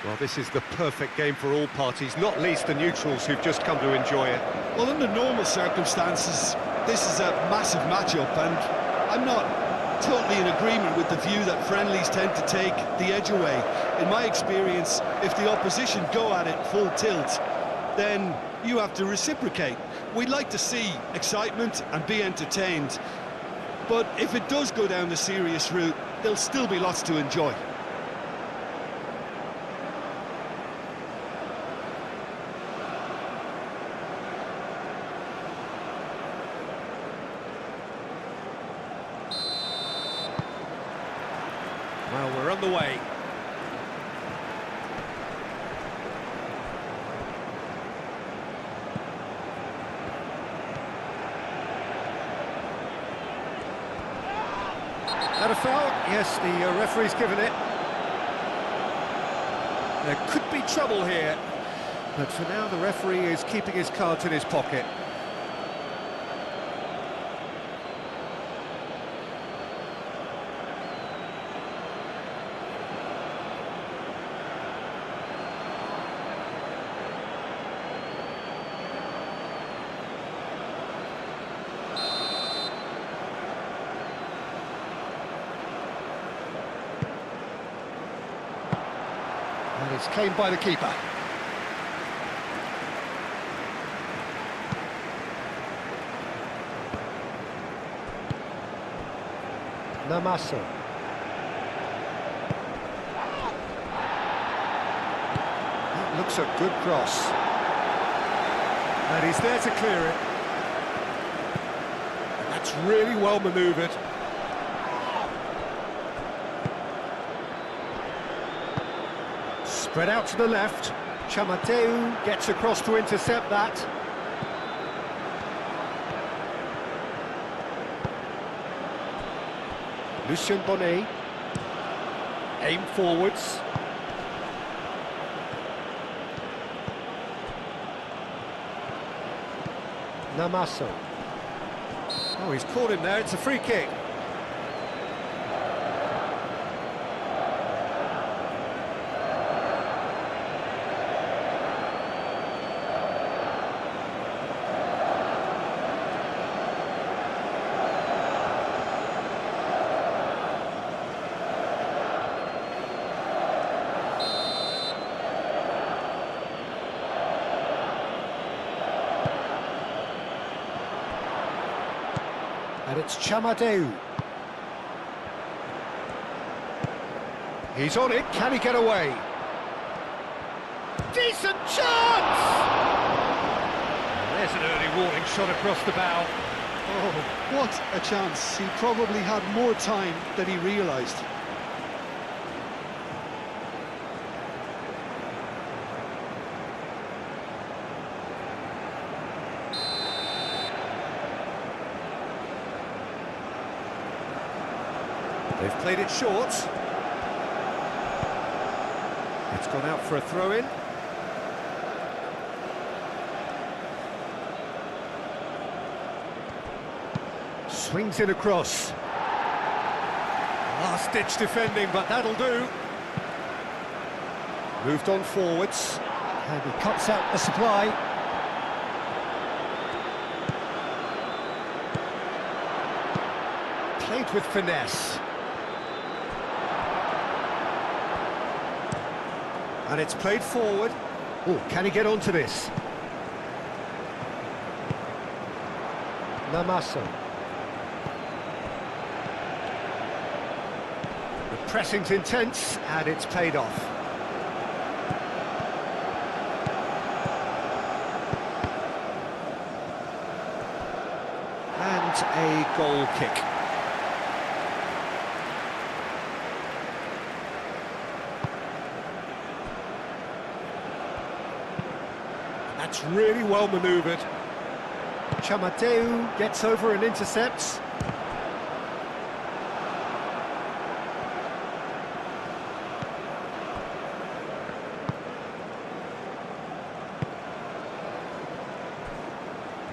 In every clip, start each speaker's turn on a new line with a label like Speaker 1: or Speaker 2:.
Speaker 1: Well, this is the perfect game for all parties, not least the neutrals who've just come to enjoy it.
Speaker 2: Well, under normal circumstances, this is a massive matchup, and I'm not totally in agreement with the view that friendlies tend to take the edge away. In my experience, if the opposition go at it full tilt, then you have to reciprocate. We'd like to see excitement and be entertained, but if it does go down the serious route, there'll still be lots to enjoy.
Speaker 1: Well, we're on the way. That a foul? Yes, the referee's given it. There could be trouble here, but for now the referee is keeping his cards in his pocket. And it's claimed by the keeper. Namaso. That looks a good cross. And he's there to clear it. That's really well manoeuvred. Spread out to the left. Chamateu gets across to intercept that. Lucien Bonnet. Aim forwards. Namaso. Oh, he's caught him there. It's a free kick. And it's Chamadeu. He's on it, can he get away? Decent chance! There's an early warning shot across the bow.
Speaker 2: Oh, what a chance. He probably had more time than he realised.
Speaker 1: They've played it short. It's gone out for a throw-in. Swings it across. Last-ditch defending, but that'll do. Moved on forwards. And he cuts out the supply. Played with finesse. And it's played forward. Oh, can he get onto this? Namaso. The pressing's intense, and it's paid off. And a goal kick. That's really well manoeuvred. Chamateu gets over and intercepts.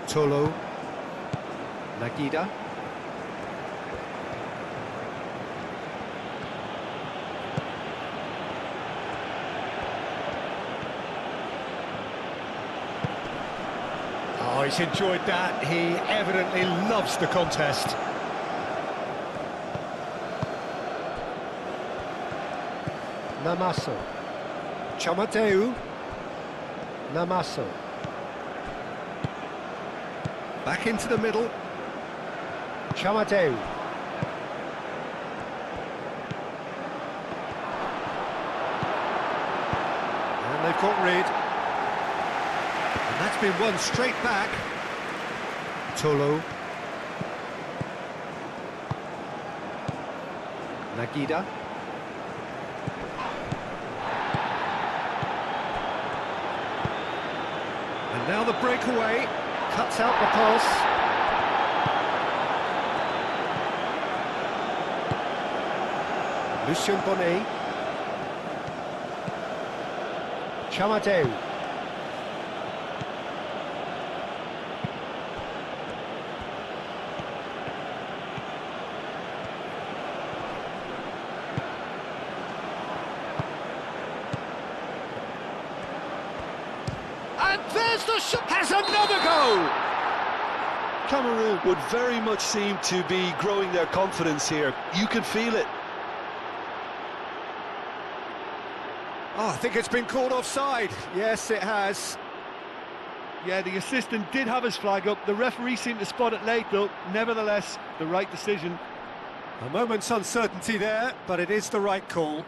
Speaker 1: Tolo. Nagida. Oh, he's enjoyed that. He evidently loves the contest. Namaso. Chamateu. Namaso. Back into the middle. Chamateu. And they've got rid. And that's been won straight back. Tolo. Nagida. And now the breakaway. Cuts out the pass. Lucien Bonnet. Chamateu. And there's the shot. Has another goal.
Speaker 2: Cameroon would very much seem to be growing their confidence here. You can feel it.
Speaker 1: Oh, I think it's been called offside. Yes, it has.
Speaker 2: Yeah, the assistant did have his flag up. The referee seemed to spot it late, though. Nevertheless, the right decision.
Speaker 1: A moment's uncertainty there, but it is the right call.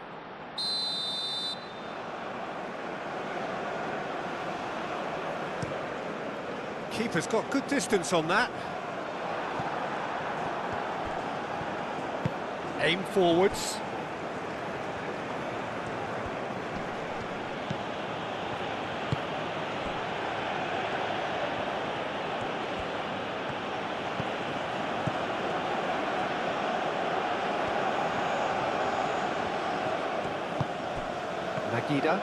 Speaker 1: Keeper's got good distance on that. Aim forwards. Nagida.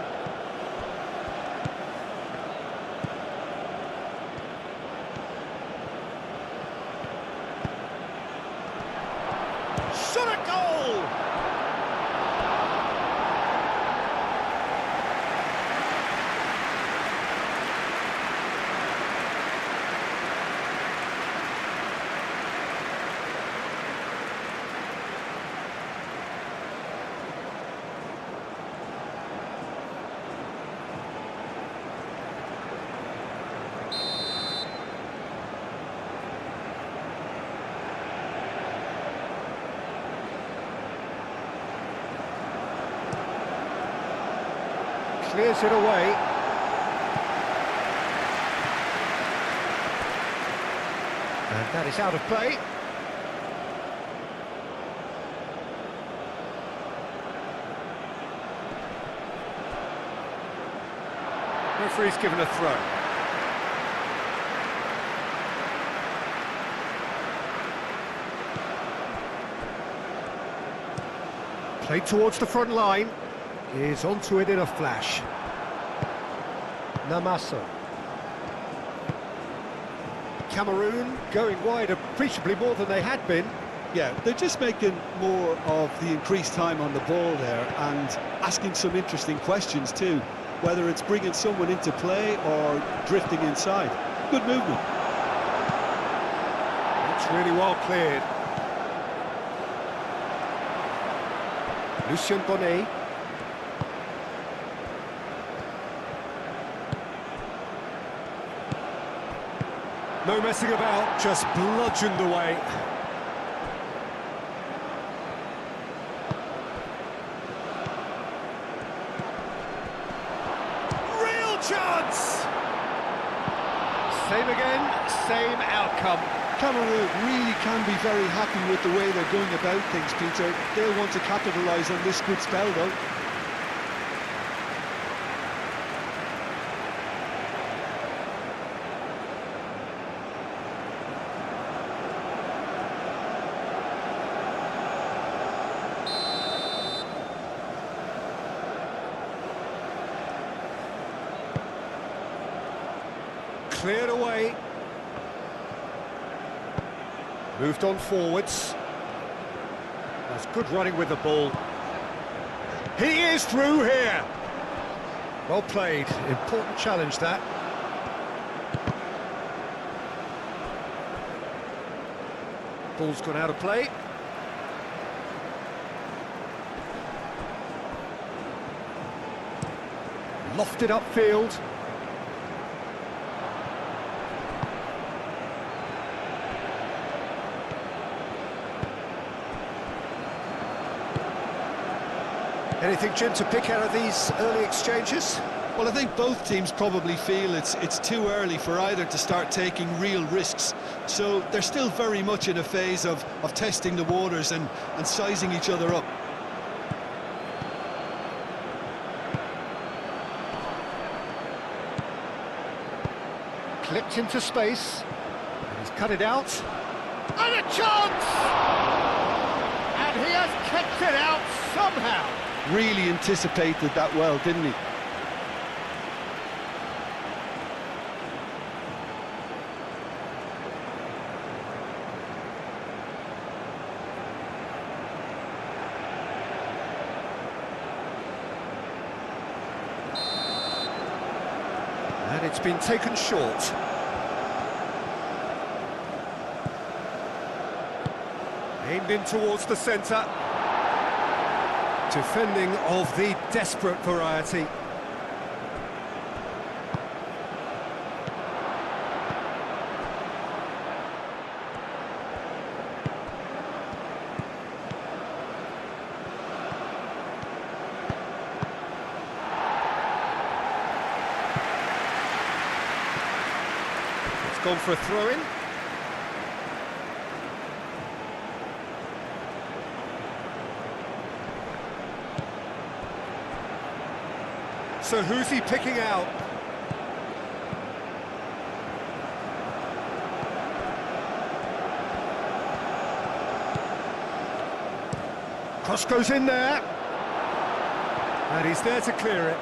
Speaker 1: Shot a goal! Clears it away. And that is out of play. Referee's given a throw. Played towards the front line. Is onto it in a flash. Namaso. Cameroon going wide appreciably more than they had been.
Speaker 2: Yeah, they're just making more of the increased time on the ball there and asking some interesting questions too, whether it's bringing someone into play or drifting inside. Good movement.
Speaker 1: It's really well cleared. Lucien Bonnet. No messing about, just bludgeoned away. Real chance! Same again, same outcome.
Speaker 2: Cameroon really can be very happy with the way they're going about things, Peter. They'll want to capitalise on this good spell, though.
Speaker 1: Cleared away. Moved on forwards. That's good running with the ball. He is through here. Well played. Important challenge, that. Ball's gone out of play. Lofted upfield. Anything, Jim, to pick out of these early exchanges?
Speaker 2: Well, I think both teams probably feel it's too early for either to start taking real risks. So they're still very much in a phase of testing the waters and sizing each other up.
Speaker 1: Clipped into space. He's cut it out. And a chance! And he has kept it out somehow.
Speaker 2: Really anticipated that well, didn't he?
Speaker 1: And it's been taken short. Aimed in towards the centre. Defending of the desperate variety. It's gone for a throw-in. So who's he picking out? Cross goes in there. And he's there to clear it.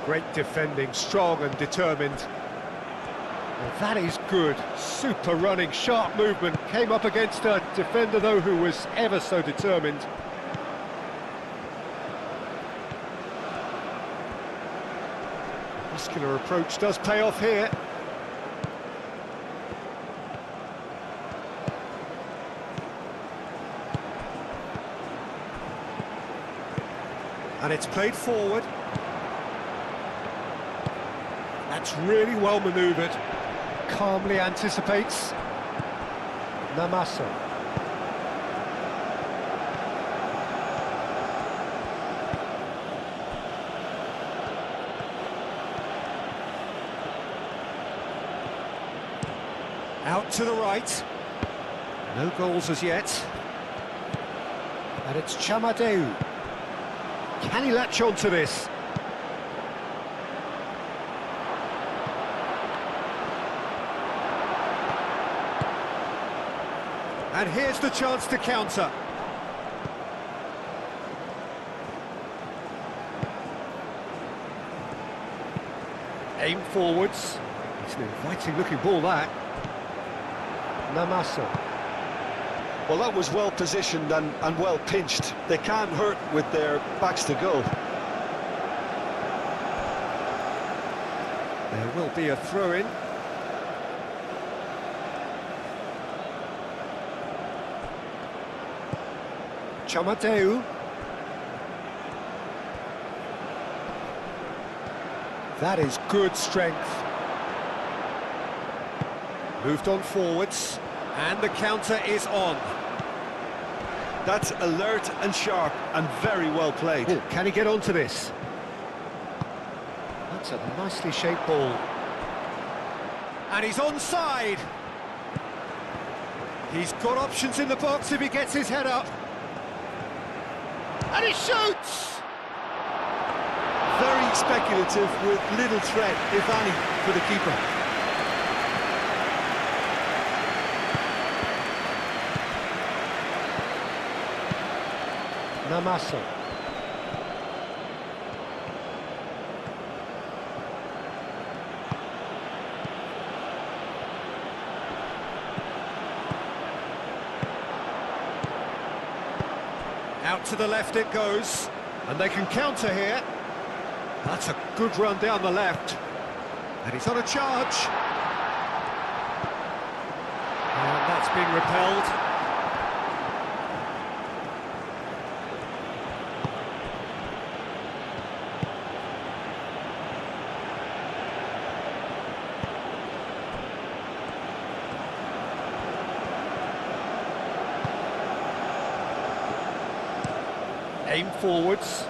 Speaker 1: Great defending, strong and determined. Well, that is good. Super running, sharp movement. Came up against a defender, though, who was ever so determined. Muscular approach does pay off here. And it's played forward. That's really well manoeuvred. Calmly anticipates. Namaso. Out to the right. No goals as yet. And it's Chamadeu. Can he latch on to this? And here's the chance to counter. Aim forwards. It's an inviting looking ball, that. Namaso.
Speaker 2: Well, that was well positioned and well pinched. They can't hurt with their backs to goal.
Speaker 1: There will be a throw-in. Chamadeu. That is good strength. Moved on forwards, and the counter is on.
Speaker 2: That's alert and sharp and very well played.
Speaker 1: Ooh, can he get onto this? That's a nicely shaped ball. And he's onside. He's got options in the box if he gets his head up. And he shoots!
Speaker 2: Very speculative with little threat, if any, for the keeper.
Speaker 1: Namaso. Out to the left it goes, and they can counter here. That's a good run down the left. And he's on a charge. That's been repelled. Aim forwards.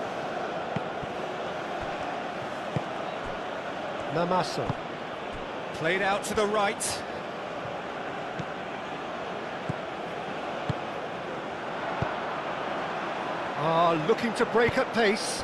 Speaker 1: Namaso. Played out to the right. Looking to break at pace.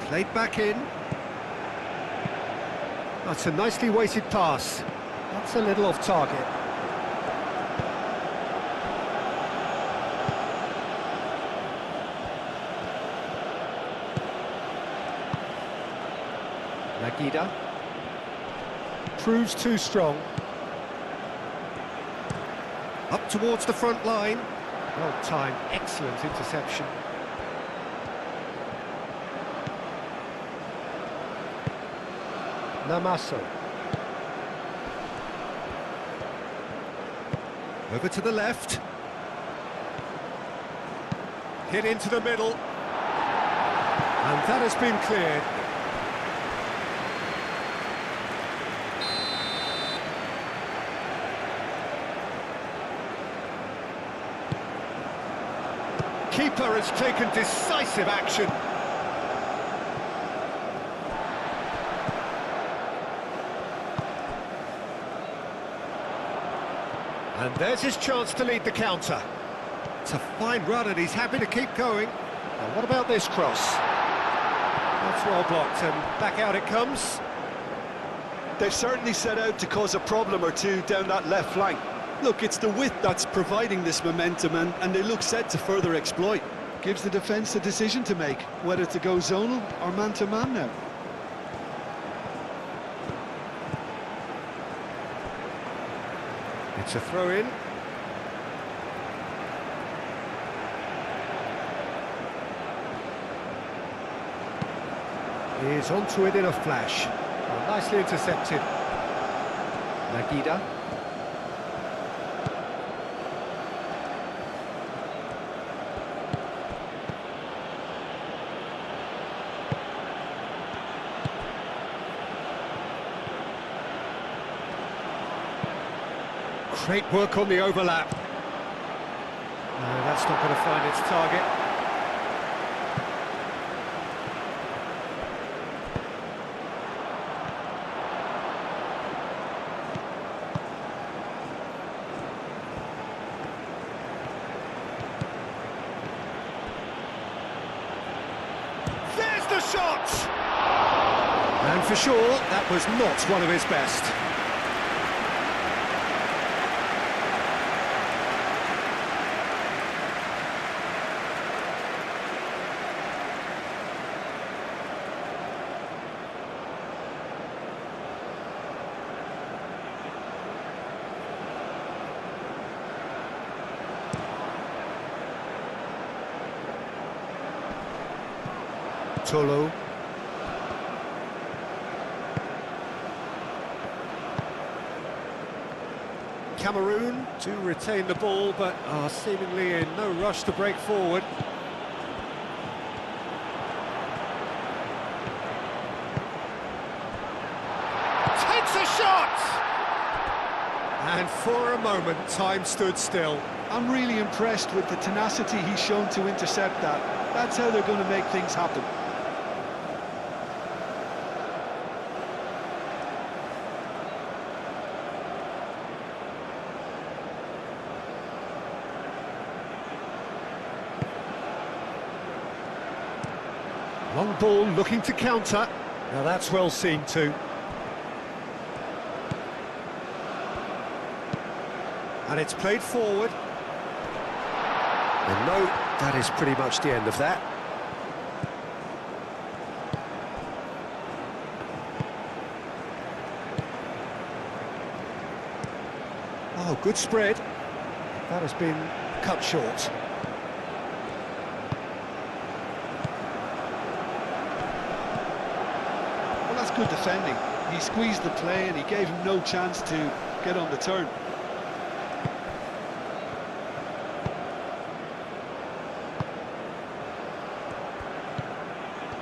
Speaker 1: Played back in. That's a nicely weighted pass. That's a little off target. Nagida. Proves too strong. Up towards the front line. Well timed, excellent interception. Namaso. Over to the left. Hit into the middle. And that has been cleared. Keeper has taken decisive action. And there's his chance to lead the counter. It's a fine run and he's happy to keep going. Now what about this cross? That's well blocked and back out it comes.
Speaker 2: They've certainly set out to cause a problem or two down that left flank. Look, it's the width that's providing this momentum and they look set to further exploit. Gives the defence a decision to make, whether to go zonal or man-to-man now.
Speaker 1: It's a throw-in. He's onto it in a flash. Well, nicely intercepted. Nagida. Great work on the overlap. No, that's not going to find its target. There's the shot! And for sure, that was not one of his best. Tolo. Cameroon to retain the ball, but are seemingly in no rush to break forward. Takes a shot! And for a moment, time stood still.
Speaker 2: I'm really impressed with the tenacity he's shown to intercept that. That's how they're going to make things happen.
Speaker 1: Long ball looking to counter. Now that's well seen too. And it's played forward. And no, that is pretty much the end of that. Oh, good spread. That has been cut short.
Speaker 2: Well, that's good defending. He squeezed the play and he gave him no chance to get on the turn.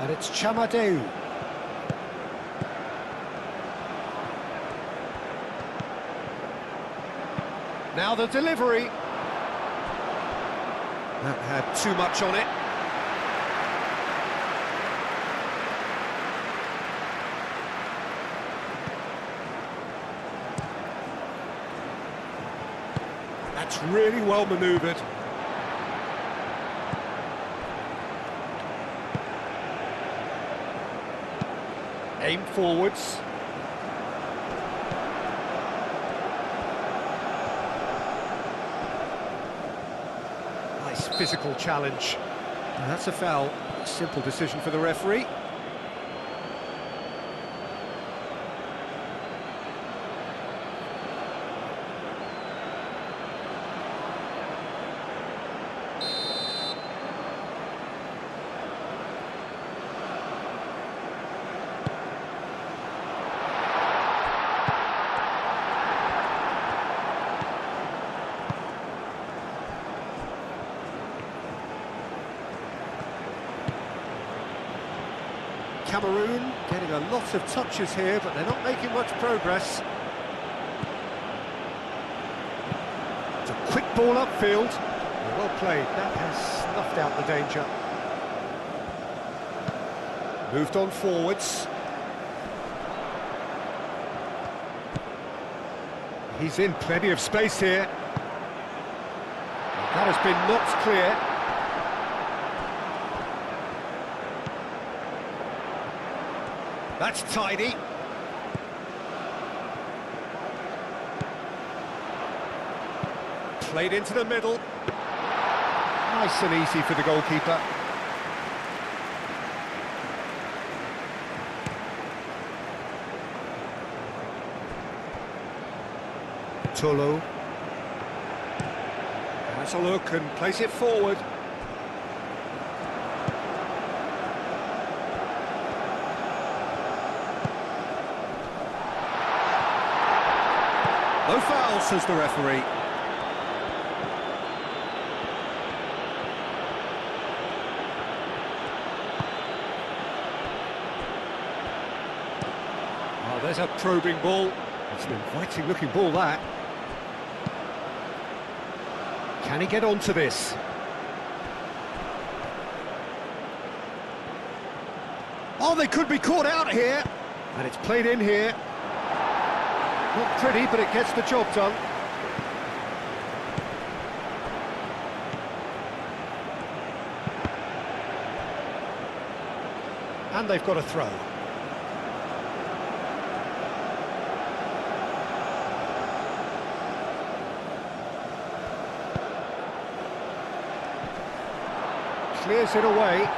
Speaker 1: And it's Chamadeu. Now the delivery. That had too much on it. That's really well manoeuvred. Aim forwards. Nice physical challenge. And that's a foul. Simple decision for the referee. Cameroon getting a lot of touches here, but they're not making much progress. It's a quick ball upfield. Well played, that has snuffed out the danger. Moved on forwards. He's in plenty of space here. That has been knocked clear. That's tidy. Played into the middle. Nice and easy for the goalkeeper. Tolo. Has a look and plays it forward. No foul, says the referee. Oh, there's a probing ball. It's an inviting looking ball, that. Can he get onto this? Oh, they could be caught out here. And it's played in here. Not pretty, but it gets the job done. And they've got a throw. Clears it away.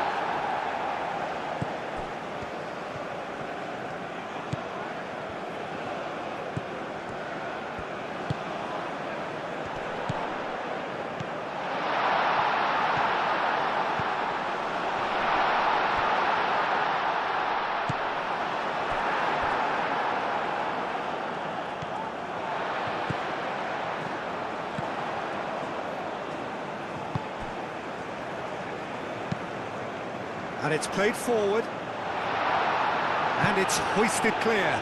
Speaker 1: And it's played forward. And it's hoisted clear.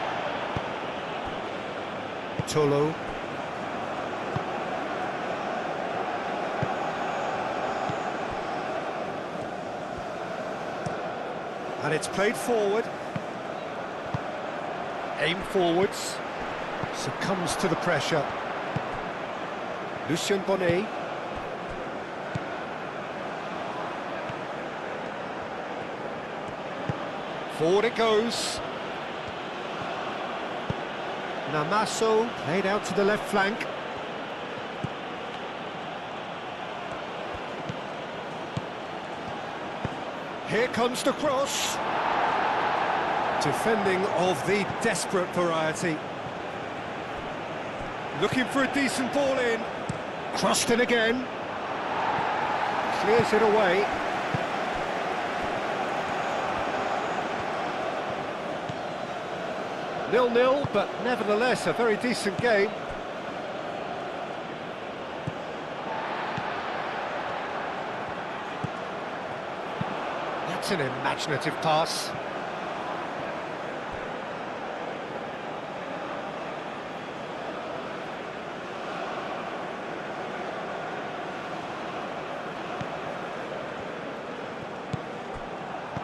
Speaker 1: Tolo. And it's played forward. Aim forwards. Succumbs to the pressure. Lucien Bonnet. Forward it goes. Namaso played out to the left flank. Here comes the cross. Defending of the desperate variety. Looking for a decent ball in. Crossed in again. Clears it away. Nil-nil, but nevertheless a very decent game. That's an imaginative pass.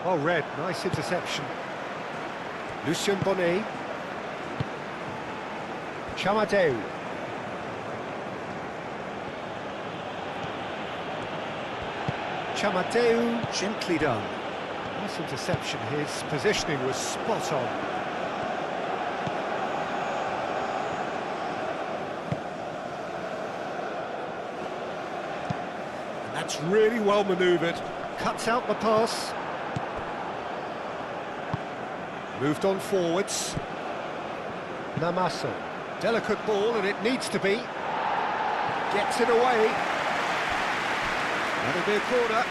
Speaker 1: Oh, Red, nice interception. Lucien Bonnet. Chamadeu. Chamadeu, gently done. Nice interception, his positioning was spot on. And that's really well manoeuvred. Cuts out the pass. Moved on forwards. Namaso. Delicate ball, and it needs to be. Gets it away. That'll be a corner.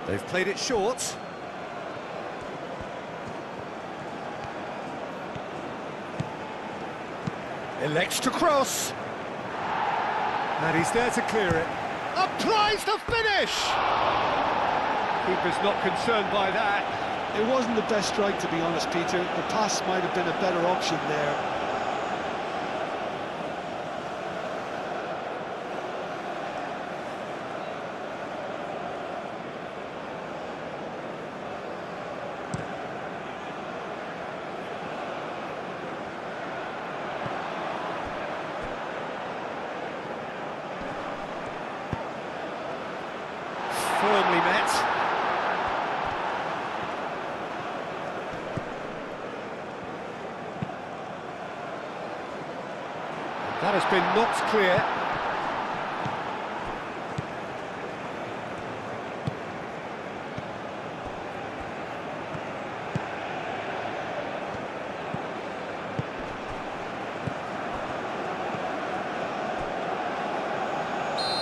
Speaker 1: They've played it short. Elects to cross. And he's there to clear it. Applies the finish! Keeper's not concerned by that.
Speaker 2: It wasn't the best strike, to be honest, Peter. The pass might have been a better option there.
Speaker 1: Firmly met. That has been knocked clear.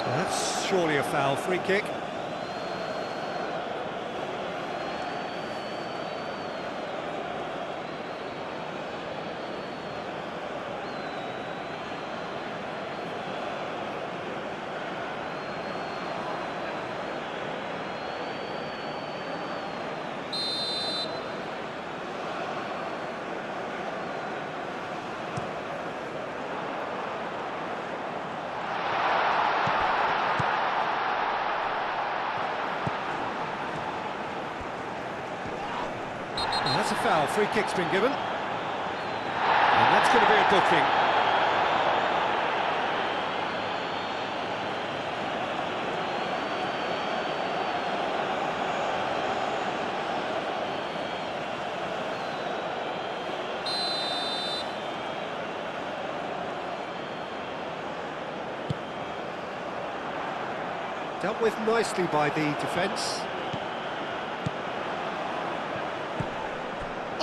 Speaker 1: That's surely a foul. Free kick. And that's a foul. Free kick's been given. And that's going to be a booking. Dealt with nicely by the defence.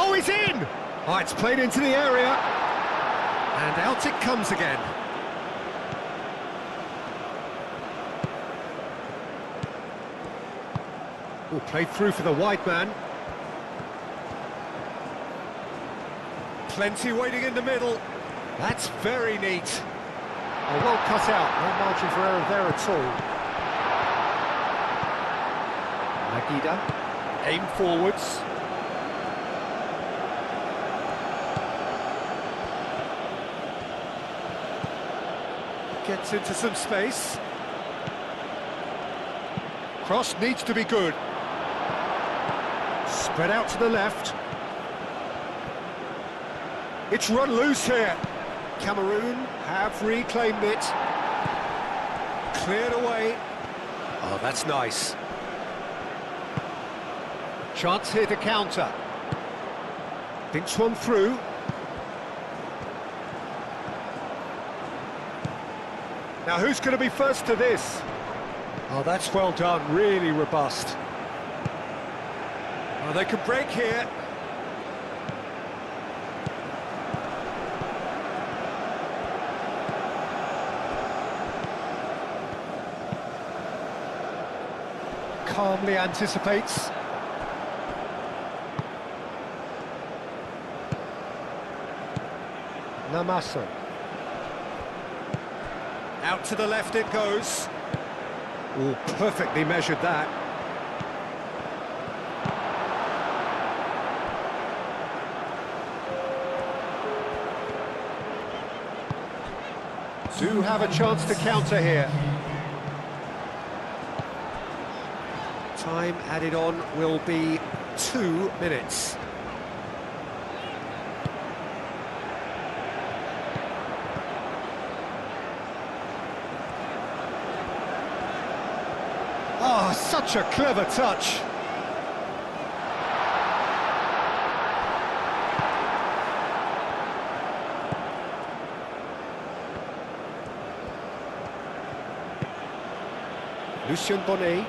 Speaker 1: Oh, he's in! Oh, it's played into the area. And out it comes again. Oh, played through for the wide man. Plenty waiting in the middle. That's very neat. Oh, well cut out. No margin for error there at all. Magida, aim forwards. Gets into some space. Cross needs to be good. Spread out to the left. It's run loose here. Cameroon have reclaimed it. Cleared away. Oh, that's nice. Chance here to counter. Thinks one through. Now who's going to be first to this? Oh, that's well done, really robust. Oh, they could break here. calmly anticipates. Namaso. Out to the left it goes. Oh, perfectly measured that. Do have a chance to counter here. Time added on will be 2 minutes. Oh, such a clever touch. Lucien Bonnet.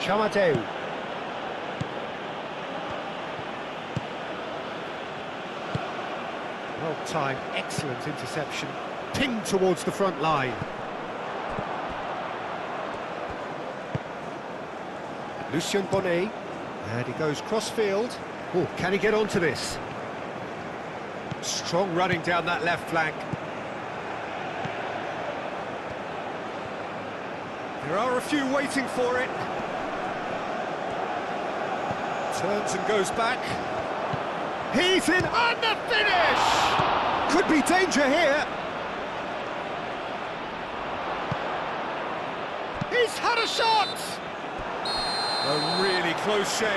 Speaker 1: Chamadeu. Well timed, excellent interception. Pinged towards the front line. Lucien Bonnet, and he goes cross-field. Oh, can he get onto this? Strong running down that left flank. There are a few waiting for it. Turns and goes back. He's in on the finish! Could be danger here. He's had a shot! A really close shave,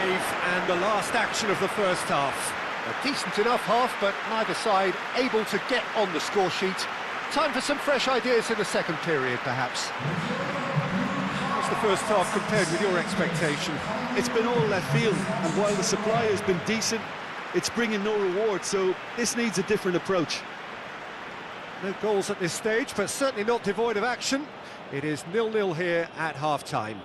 Speaker 1: and the last action of the first half. A decent enough half, but neither side able to get on the score sheet. Time for some fresh ideas in the second period, perhaps. How's the first half compared with your expectation?
Speaker 2: It's been all left field, and while the supply has been decent, it's bringing no reward, so this needs a different approach.
Speaker 1: No goals at this stage, but certainly not devoid of action. It is 0-0 here at half-time.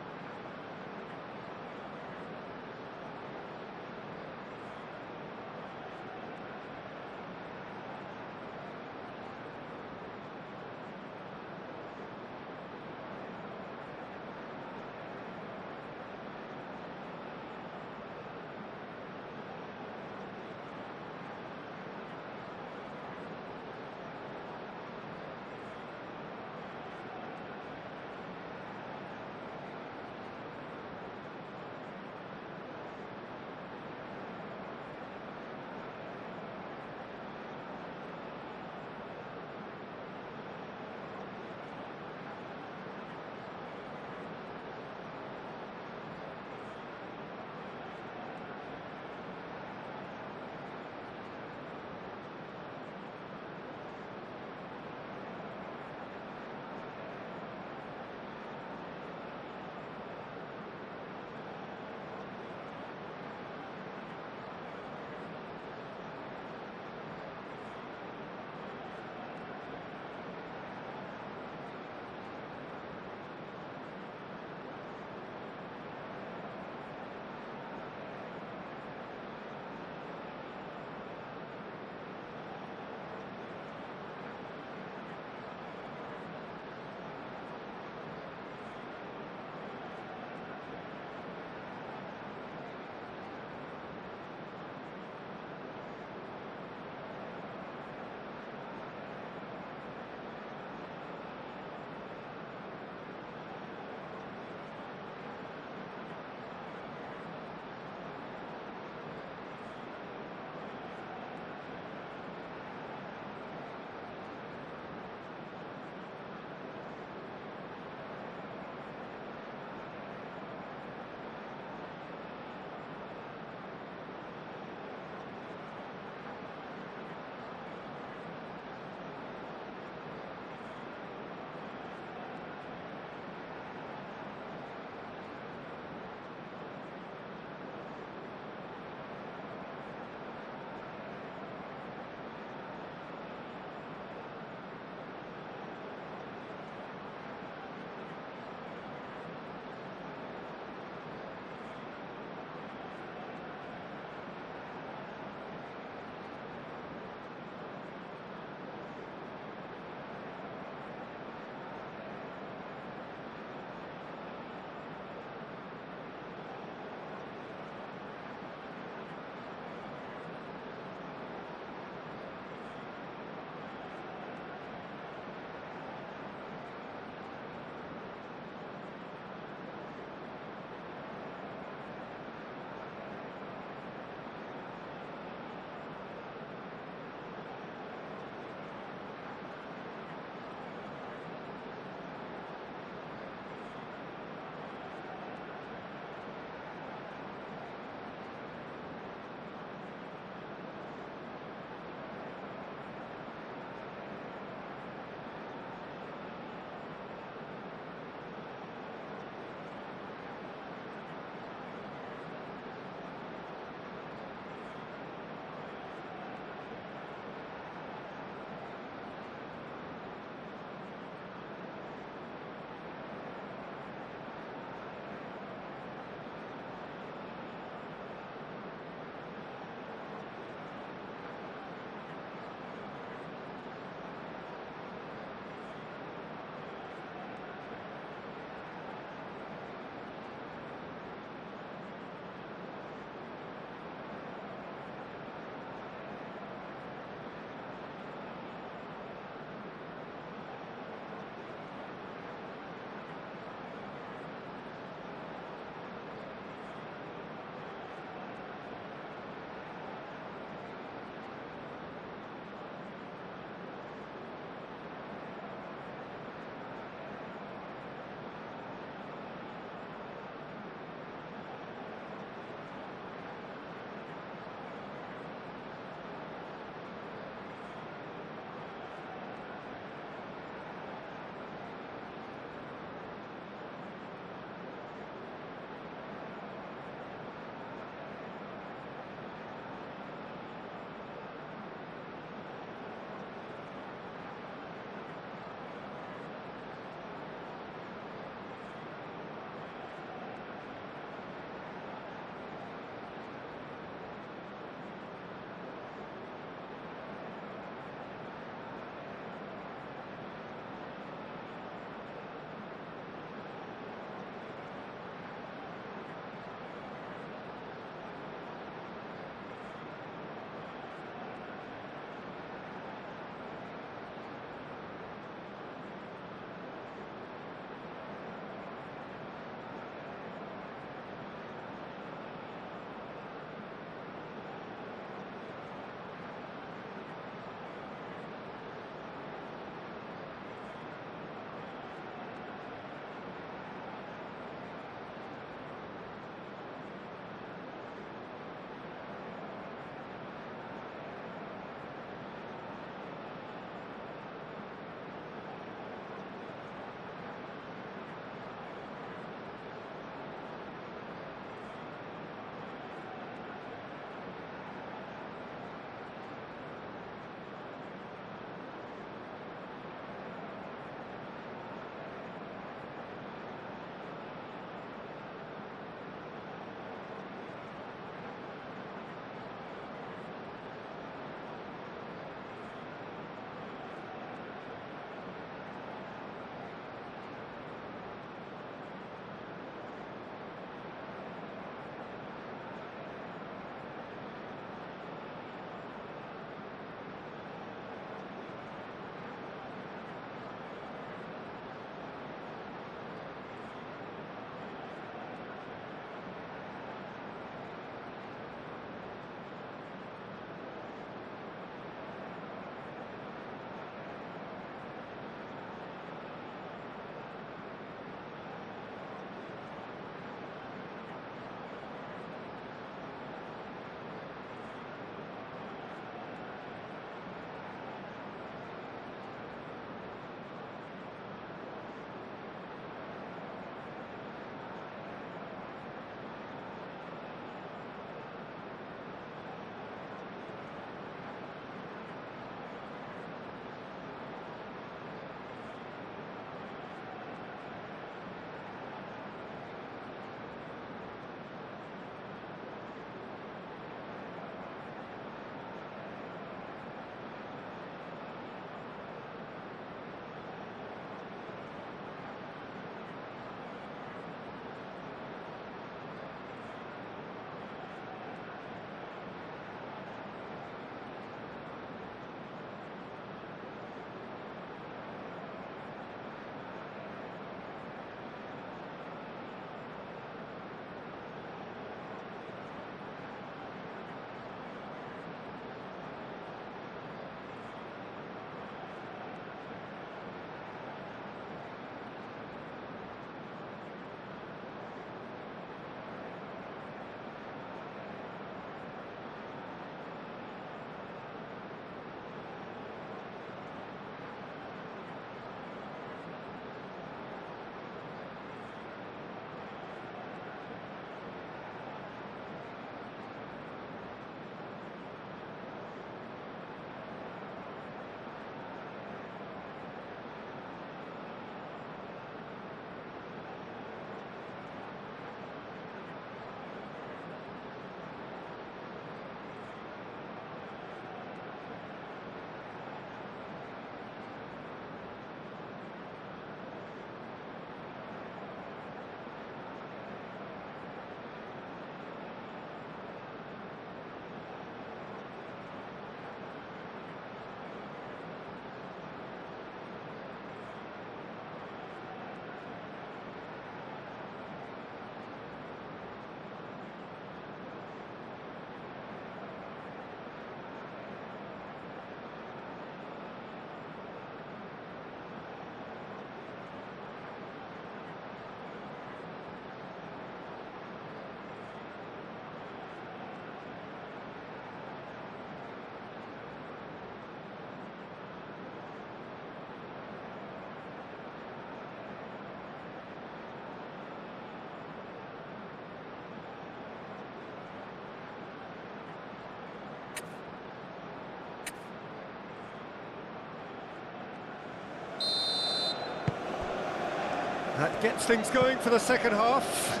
Speaker 1: That gets things going for the second half.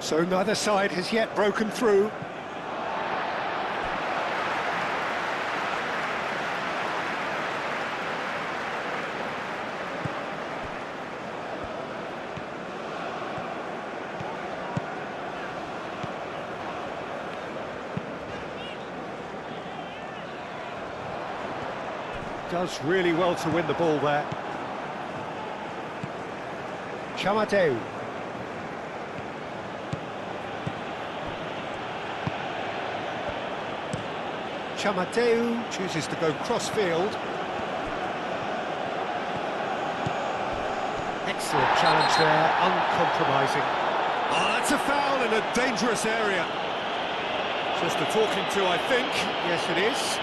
Speaker 1: So neither side has yet broken through. Does really well to win the ball there. Chamateu. Chamateu chooses to go cross-field. Excellent challenge there, uncompromising. Oh, that's a foul in a dangerous area. Just a talking to, I think. Yes, it is.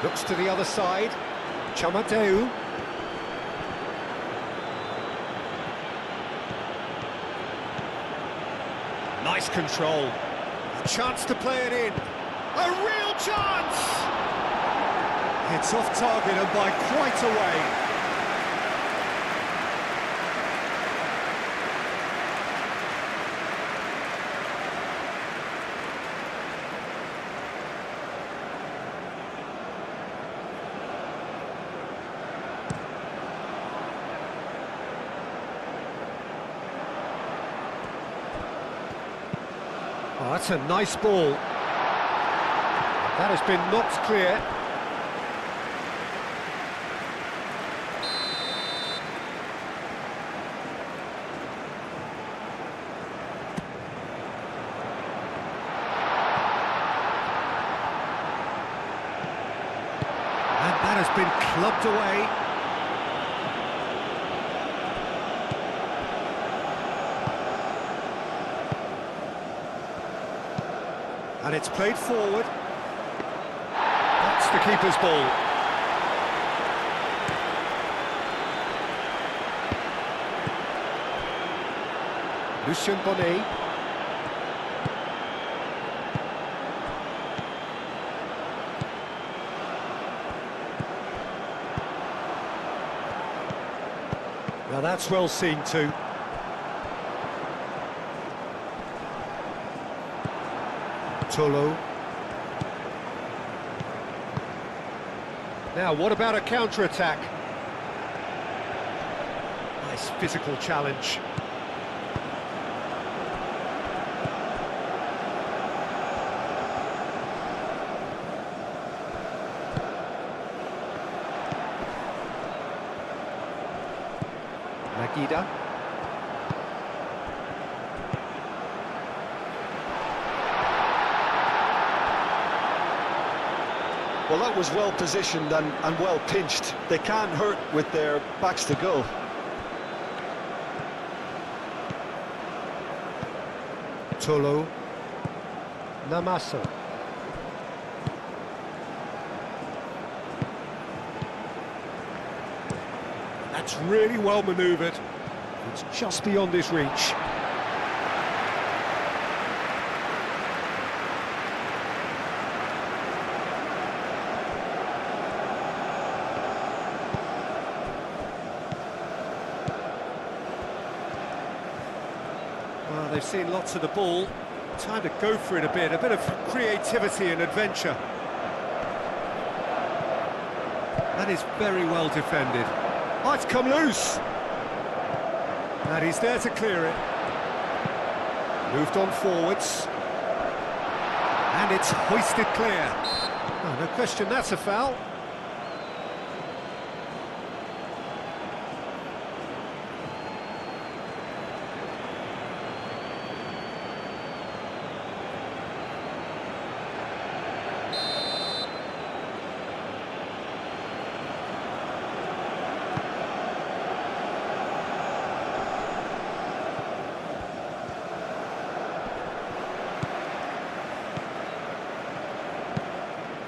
Speaker 1: Looks to the other side. Chamateu. Nice control. A chance to play it in. A real chance! It's off target and by quite a way. Oh, that's a nice ball. That has been knocked clear. And that has been clubbed away. And it's played forward. That's the keeper's ball. Lucien Bonnet. Now that's well seen too. Tolo. Now, what about a counter-attack? Nice physical challenge. Nagida.
Speaker 2: Well, that was well positioned and well pinched. They can't hurt with their backs to goal.
Speaker 1: Tolo. Namaso. That's really well manoeuvred. It's just beyond his reach. Well, they've seen lots of the ball. Time to go for it a bit of creativity and adventure. That is very well defended. Oh, it's come loose! And he's there to clear it. Moved on forwards. And it's hoisted clear. Oh, no question, that's a foul.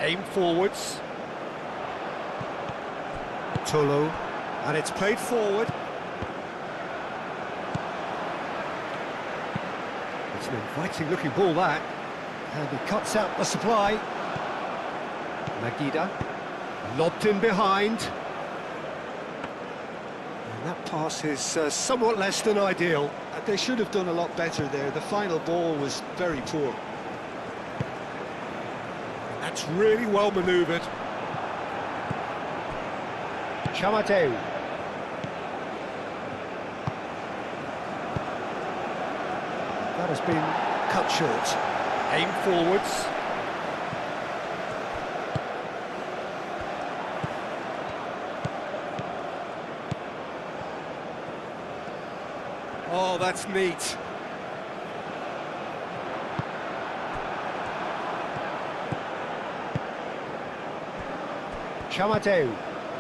Speaker 1: Aim forwards. Tolo, and it's played forward. It's an inviting looking ball, that. And he cuts out the supply. Nagida, lobbed in behind. And that pass is somewhat less than ideal.
Speaker 2: They should have done a lot better there. The final ball was very poor.
Speaker 1: That's really well manoeuvred. Chamateu. That has been cut short. Aim forwards. Oh, that's neat.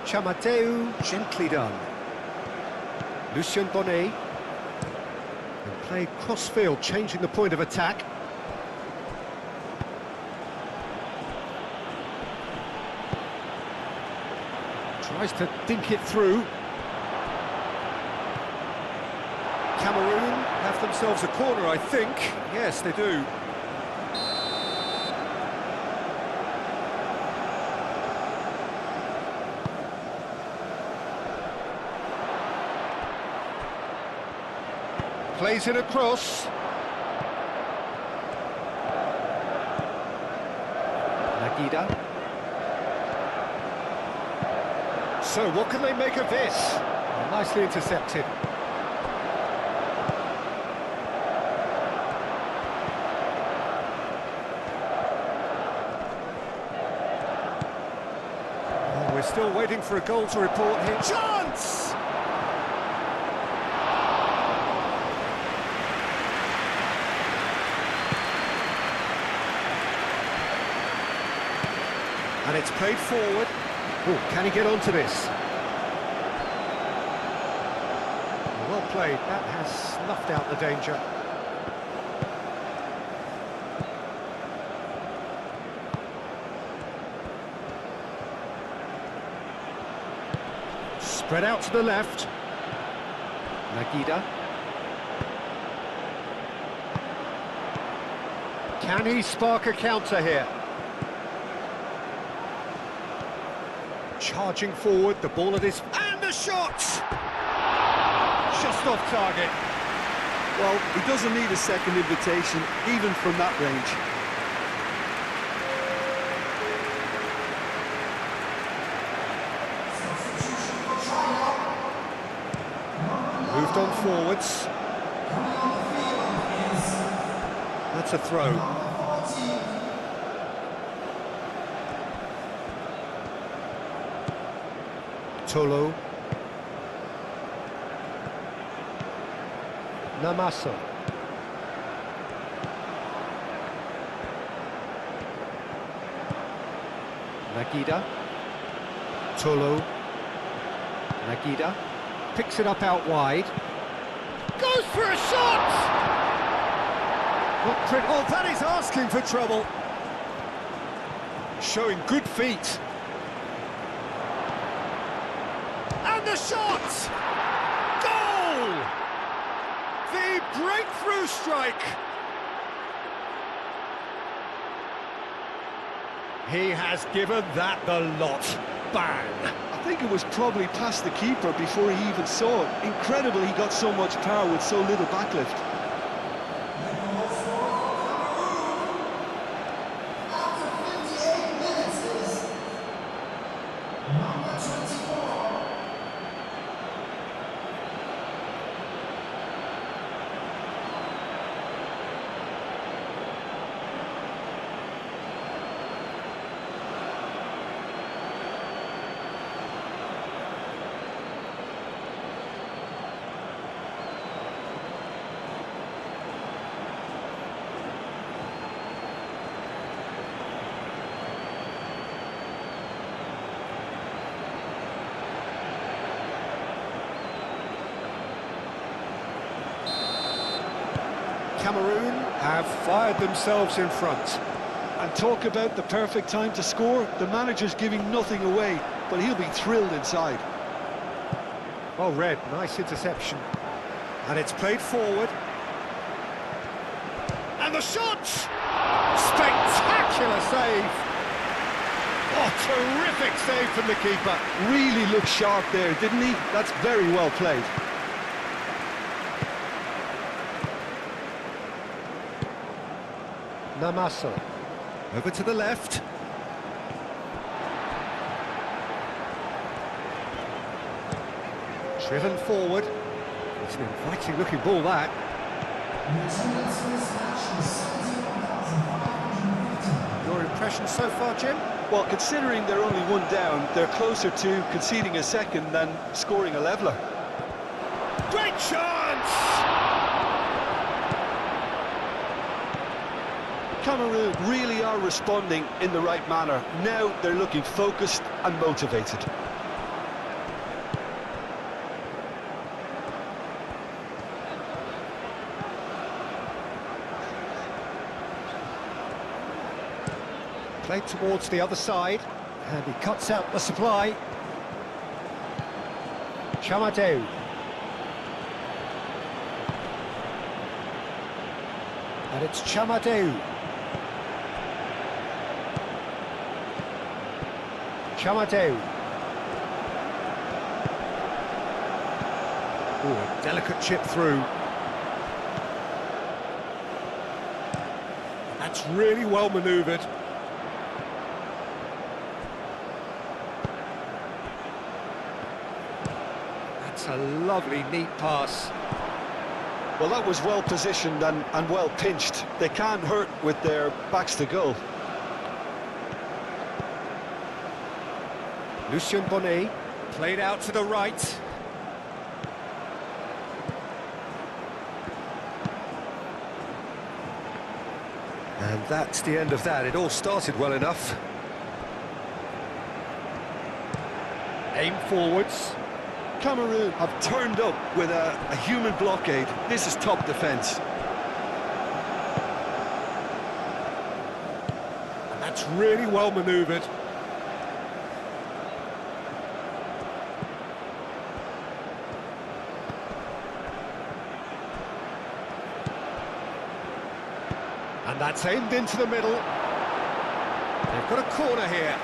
Speaker 1: Chamateu, gently done. Lucien Bonnet. And played cross-field, changing the point of attack. Tries to dink it through. Cameroon have themselves a corner, I think. Yes, they do. Plays it across. Nagida. So what can they make of this? Nicely intercepted. Oh, we're still waiting for a goal to report here. Chance! And it's played forward. Oh, can he get onto this? Well played. That has snuffed out the danger. Spread out to the left. Nagida. Can he spark a counter here? Charging forward, the ball at his... And the shot! Just off target.
Speaker 2: Well, he doesn't need a second invitation, even from that range.
Speaker 1: Moved on forwards. That's a throw. Tolo. Namaso. Nagida. Tolo. Nagida. Picks it up out wide. Goes for a shot! Oh, that is asking for trouble. Showing good feet. And the shot! Goal! The breakthrough strike. He has given that the lot. Bang!
Speaker 2: I think it was probably past the keeper before he even saw it. Incredible he got so much power with so little backlift. Cameroon have fired themselves in front. And talk about the perfect time to score. The manager's giving nothing away, but he'll be thrilled inside.
Speaker 1: Well read, nice interception. And it's played forward. And the shot! Spectacular save! Oh, terrific save from the keeper.
Speaker 2: Really looked sharp there, didn't he? That's very well played.
Speaker 1: Namaso. Over to the left. Driven forward. It's an inviting looking ball, that. Your impression so far, Jim?
Speaker 2: Well, considering they're only one down, they're closer to conceding a second than scoring a leveller.
Speaker 1: Great chance!
Speaker 2: Cameroon really are responding in the right manner. Now they're looking focused and motivated.
Speaker 1: Played towards the other side, and he cuts out the supply. Chamadeu. And it's Chamadeu. Chamadeu. Ooh, a delicate chip through. That's really well manoeuvred. That's a lovely, neat pass.
Speaker 2: Well, that was well positioned and well pinched. They can't hurt with their backs to goal.
Speaker 1: Lucien Bonnet, played out to the right. And that's the end of that. It all started well enough. Aim forwards.
Speaker 2: Cameroon have turned up with a human blockade. This is top defence.
Speaker 1: And that's really well manoeuvred. And that's aimed into the middle. They've got a corner here.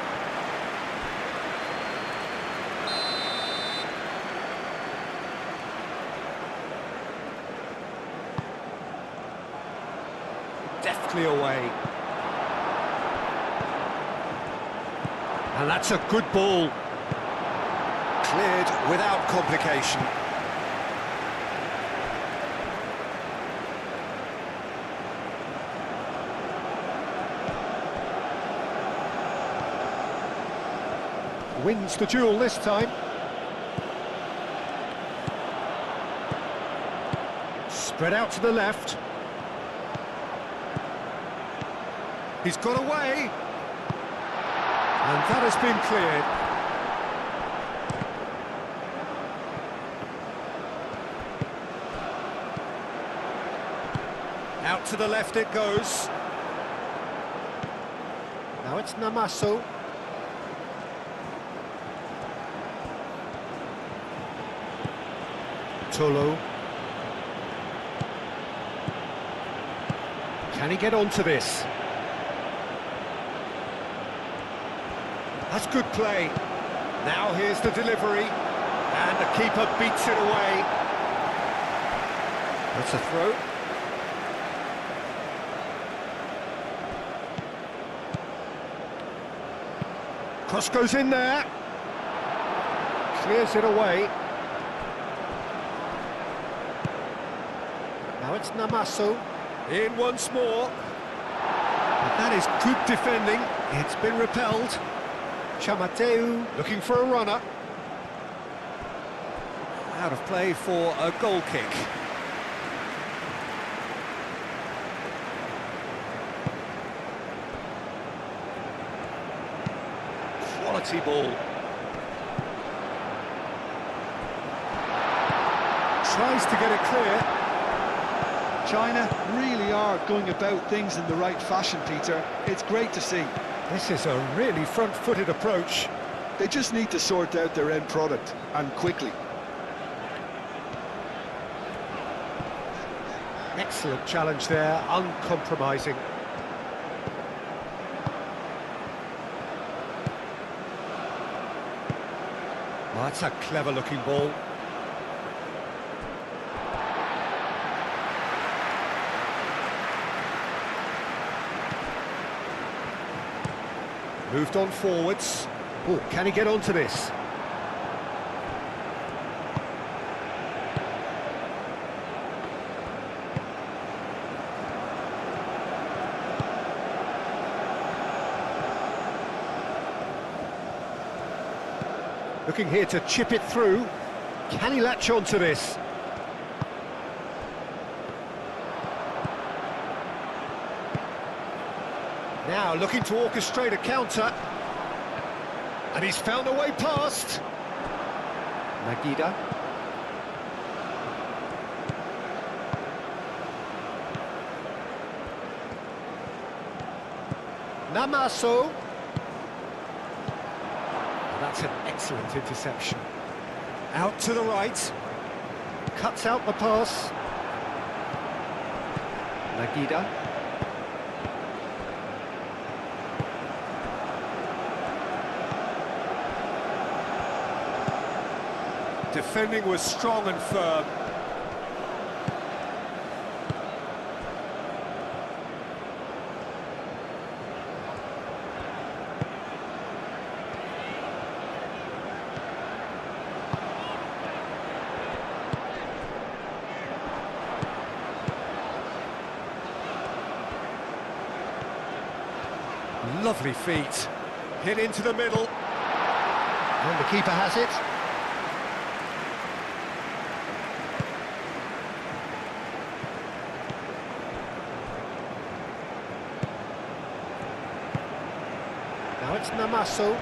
Speaker 1: Deftly away. And that's a good ball. Cleared without complication. Wins the duel this time. Spread out to the left. He's got away. And that has been cleared. Out to the left it goes. Now it's Namaso. Tolo. Can he get onto this? That's good play. Now here's the delivery. And the keeper beats it away. That's a throw. Cross goes in there. Clears it away. Now it's Namaso. In once more. But that is good defending. It's been repelled. Chamadeu looking for a runner. Out of play for a goal kick. Quality ball. Tries to get it clear.
Speaker 2: China really are going about things in the right fashion, Peter. It's great to see.
Speaker 1: This is a really front-footed approach.
Speaker 2: They just need to sort out their end product, and quickly.
Speaker 1: Excellent challenge there, uncompromising. Oh, that's a clever-looking ball. Moved on forwards. Oh, can he get onto this? Looking here to chip it through. Can he latch onto this? Now looking to orchestrate a counter. And he's found a way past. Nagida. Namaso. That's an excellent interception. Out to the right. Cuts out the pass. Nagida. Defending was strong and firm. Lovely feet. Hit into the middle. And the keeper has it. Now it's Namaso.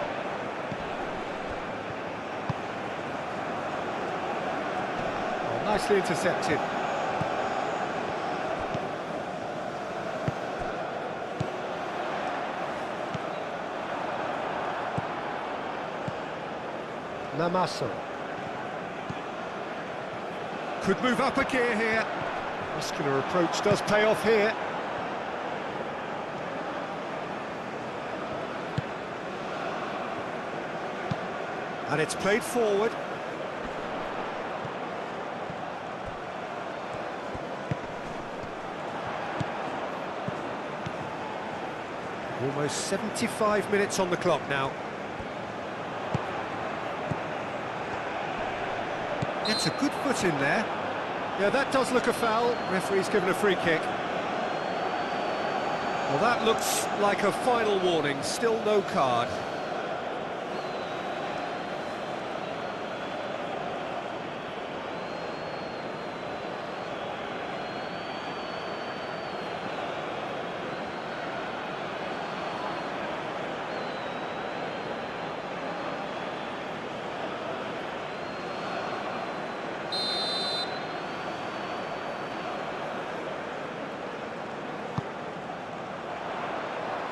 Speaker 1: Oh, nicely intercepted. Namaso. Could move up a gear here. Muscular approach does pay off here. And it's played forward. Almost 75 minutes on the clock now. Gets a good foot in there. Yeah, that does look a foul. Referee's given a free kick. Well, that looks like a final warning. Still no card.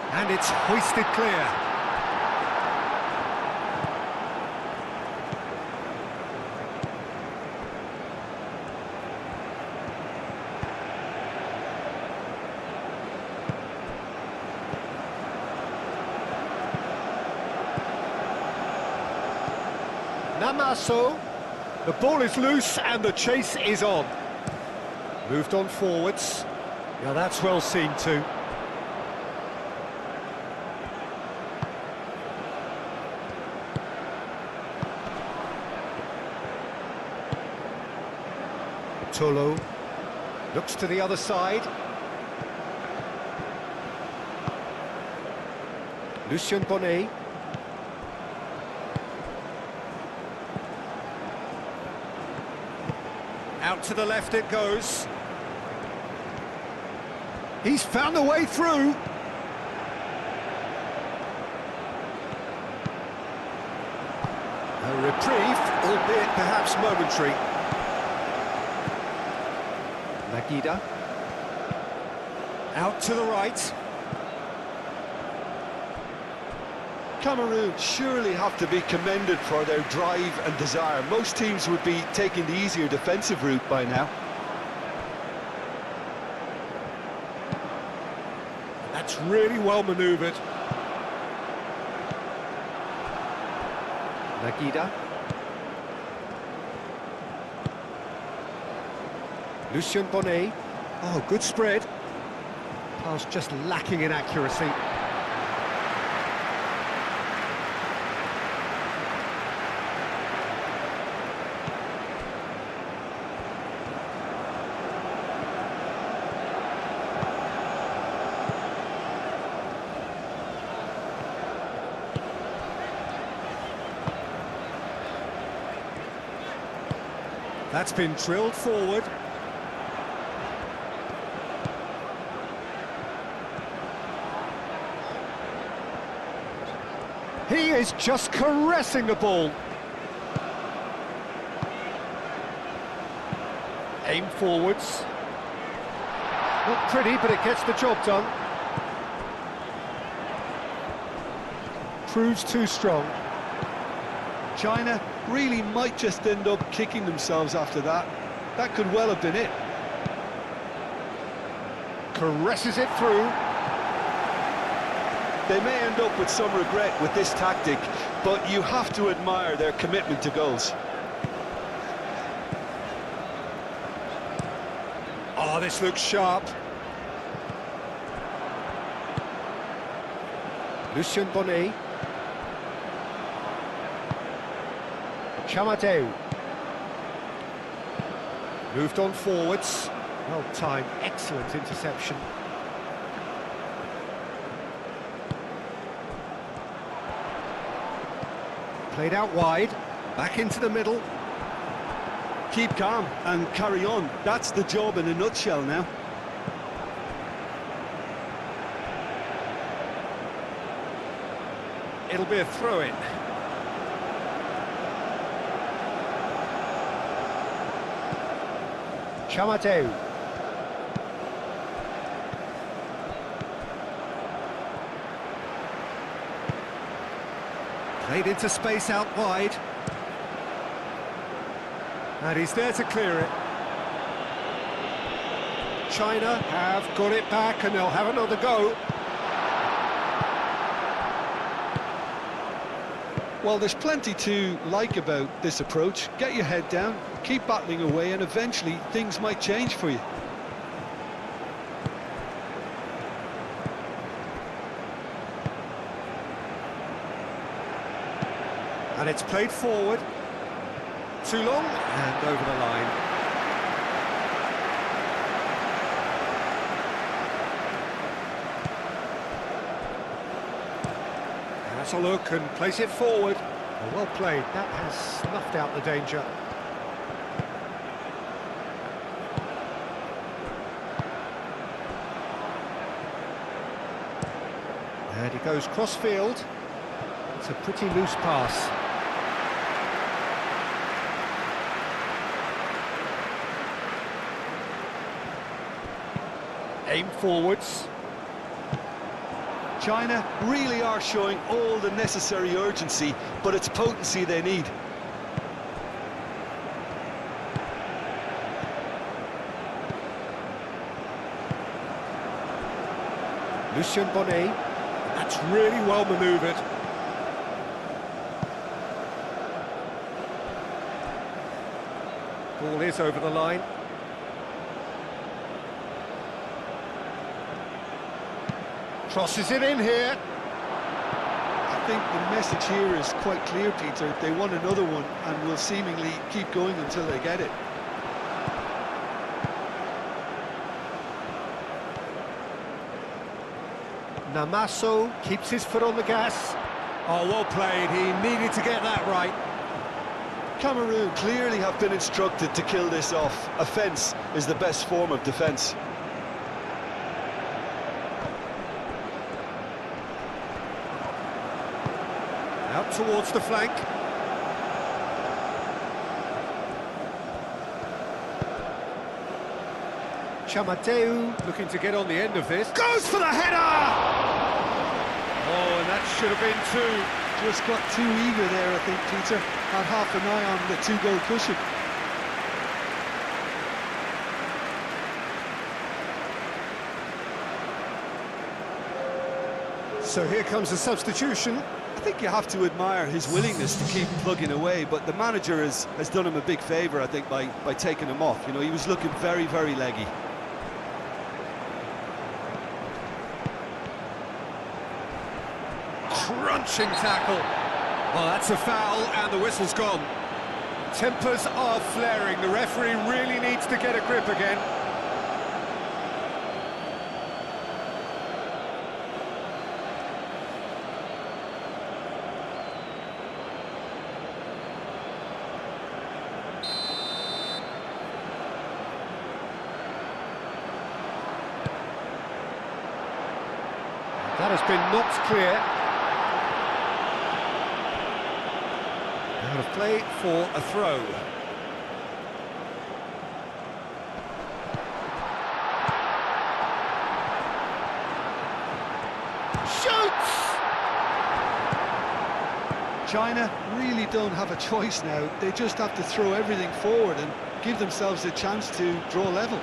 Speaker 1: And it's hoisted clear. Namaso. The ball is loose and the chase is on. Moved on forwards. Yeah, that's well seen too. Tolo looks to the other side. Lucien Bonnet. Out to the left it goes. He's found a way through. A reprieve, albeit perhaps momentary. Nagida. Out to the right.
Speaker 2: Cameroon surely have to be commended for their drive and desire. Most teams would be taking the easier defensive route by now.
Speaker 1: That's really well manoeuvred. Nagida. Lucien Bonnet. Oh, good spread. Pass just lacking in accuracy. That's been drilled forward. He is just caressing the ball. Aim forwards. Not pretty, but it gets the job done. Proves too strong.
Speaker 2: China really might just end up kicking themselves after that. That could well have been it.
Speaker 1: Caresses it through.
Speaker 2: They may end up with some regret with this tactic, but you have to admire their commitment to goals.
Speaker 1: Oh, this looks sharp. Lucien Bonnet. Chamadeu. Moved on forwards. Well timed, excellent interception. Played out wide, back into the middle.
Speaker 2: Keep calm and carry on. That's the job in a nutshell now.
Speaker 1: It'll be a throw-in. Chamadeu. Played into space out wide. And he's there to clear it. China have got it back and they'll have another go.
Speaker 2: Well, there's plenty to like about this approach. Get your head down, keep battling away, and eventually things might change for you.
Speaker 1: And it's played forward. Too long, and over the line. Has a look and plays it forward. Well played, that has snuffed out the danger. And he goes cross-field. It's a pretty loose pass. Aim forwards.
Speaker 2: China really are showing all the necessary urgency, but it's potency they need.
Speaker 1: Lucien Bonnet. That's really well manoeuvred. Ball is over the line. Crosses it in here.
Speaker 2: I think the message here is quite clear, Peter. They want another one and will seemingly keep going until they get it.
Speaker 1: Namaso keeps his foot on the gas. Oh, well played. He needed to get that right.
Speaker 2: Cameroon clearly have been instructed to kill this off. Offence is the best form of defence.
Speaker 1: Out towards the flank. Chamateu looking to get on the end of this. Goes for the header! Oh, and that should have been two.
Speaker 2: Just got too eager there, I think, Peter. Had half an eye on the two-goal cushion.
Speaker 1: So here comes a substitution.
Speaker 2: I think you have to admire his willingness to keep plugging away, but the manager has done him a big favour, I think, by taking him off. You know, he was looking very, very leggy.
Speaker 1: Crunching tackle. Well, that's a foul, and the whistle's gone. Tempers are flaring. The referee really needs to get a grip again. That has been knocked clear. Out of play for a throw. Shoots!
Speaker 2: China really don't have a choice now. They just have to throw everything forward and give themselves a chance to draw level.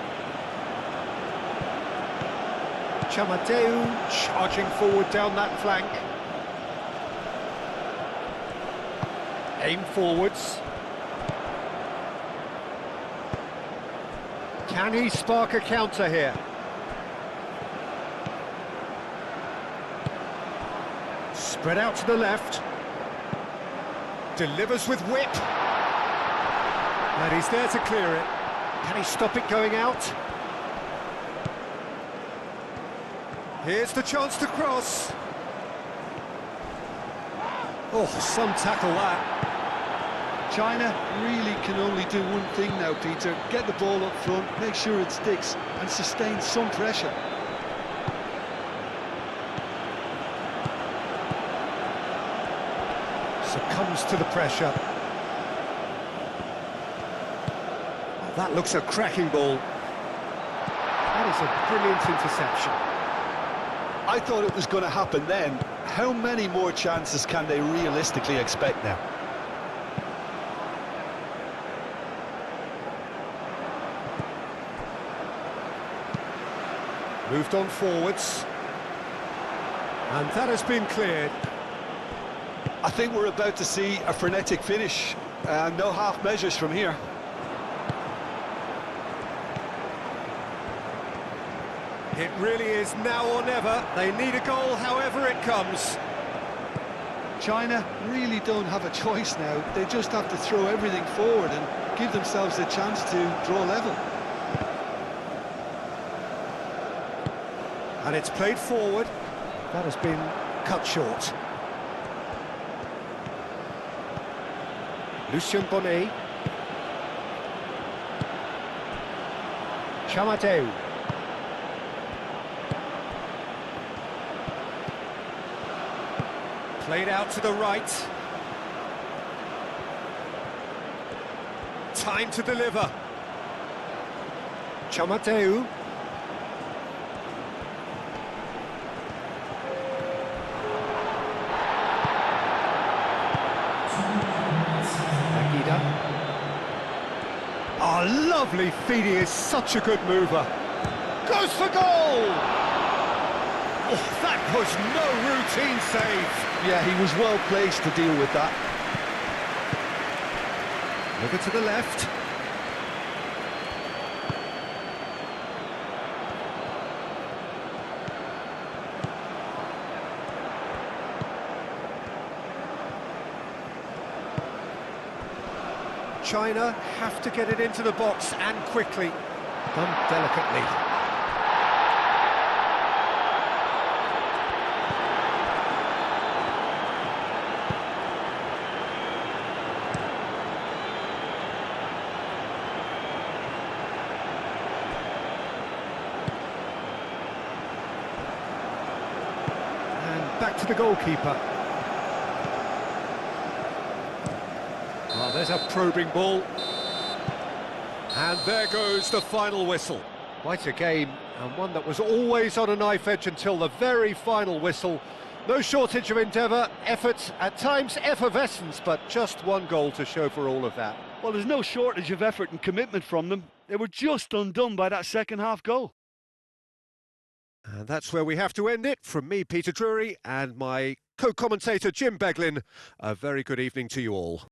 Speaker 1: Chamateu charging forward down that flank. Aim forwards. Can he spark a counter here? Spread out to the left. Delivers with whip. And he's there to clear it. Can he stop it going out? Here's the chance to cross. Oh, some tackle that.
Speaker 2: China really can only do one thing now, Peter. Get the ball up front, make sure it sticks, and sustain some pressure.
Speaker 1: Succumbs to the pressure. Oh, that looks a cracking ball. That is a brilliant interception.
Speaker 2: I thought it was going to happen then. How many more chances can they realistically expect now?
Speaker 1: Moved on forwards. And that has been cleared.
Speaker 2: I think we're about to see a frenetic finish. No half measures from here.
Speaker 1: It really is now or never. They need a goal however it comes.
Speaker 2: China really don't have a choice now. They just have to throw everything forward and give themselves a chance to draw level.
Speaker 1: And it's played forward. That has been cut short. Lucien Bonnet. Chamateu. Played out to the right. Time to deliver. Chamateu. Oh, lovely feed, he is such a good mover. Goes for goal! Oh, that was no routine save.
Speaker 2: Yeah, he was well placed to deal with that.
Speaker 1: Over to the left. China have to get it into the box and quickly. Done delicately. And back to the goalkeeper. Well, there's a probing ball. And there goes the final whistle. Quite a game, and one that was always on a knife edge until the very final whistle. No shortage of endeavour, effort, at times effervescence, but just one goal to show for all of that.
Speaker 2: Well, there's no shortage of effort and commitment from them. They were just undone by that second-half goal.
Speaker 1: And that's where we have to end it. From me, Peter Drury, and my co-commentator, Jim Beglin. A very good evening to you all.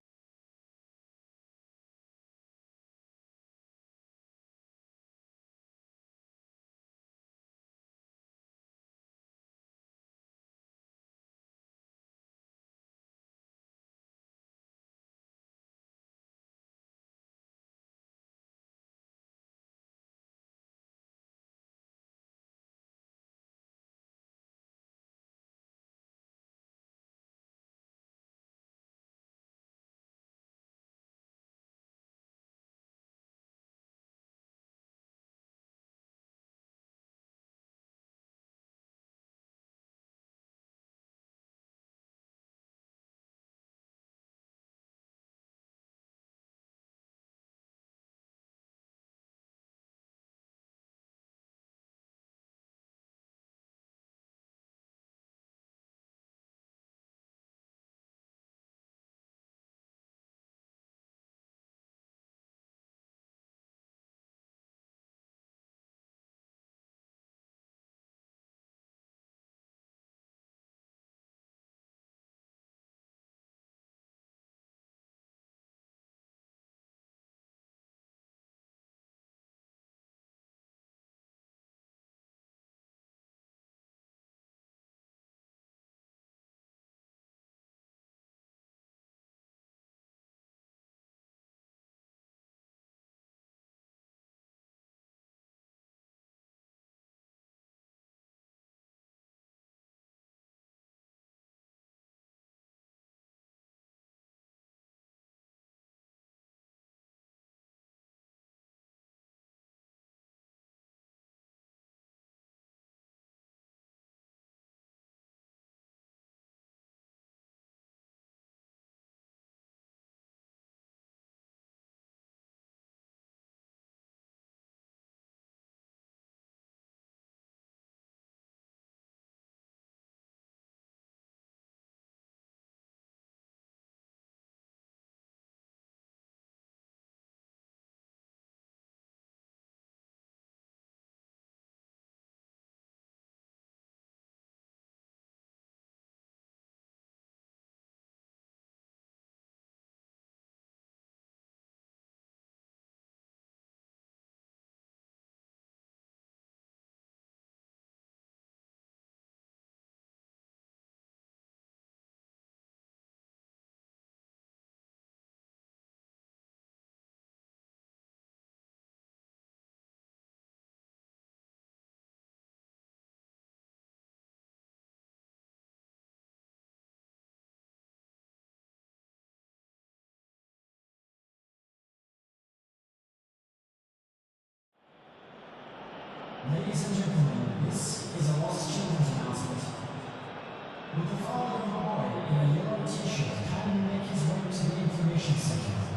Speaker 3: Ladies and gentlemen, this is a lost children's announcement. With the father of a boy in a yellow t-shirt kindly make his way to the information center.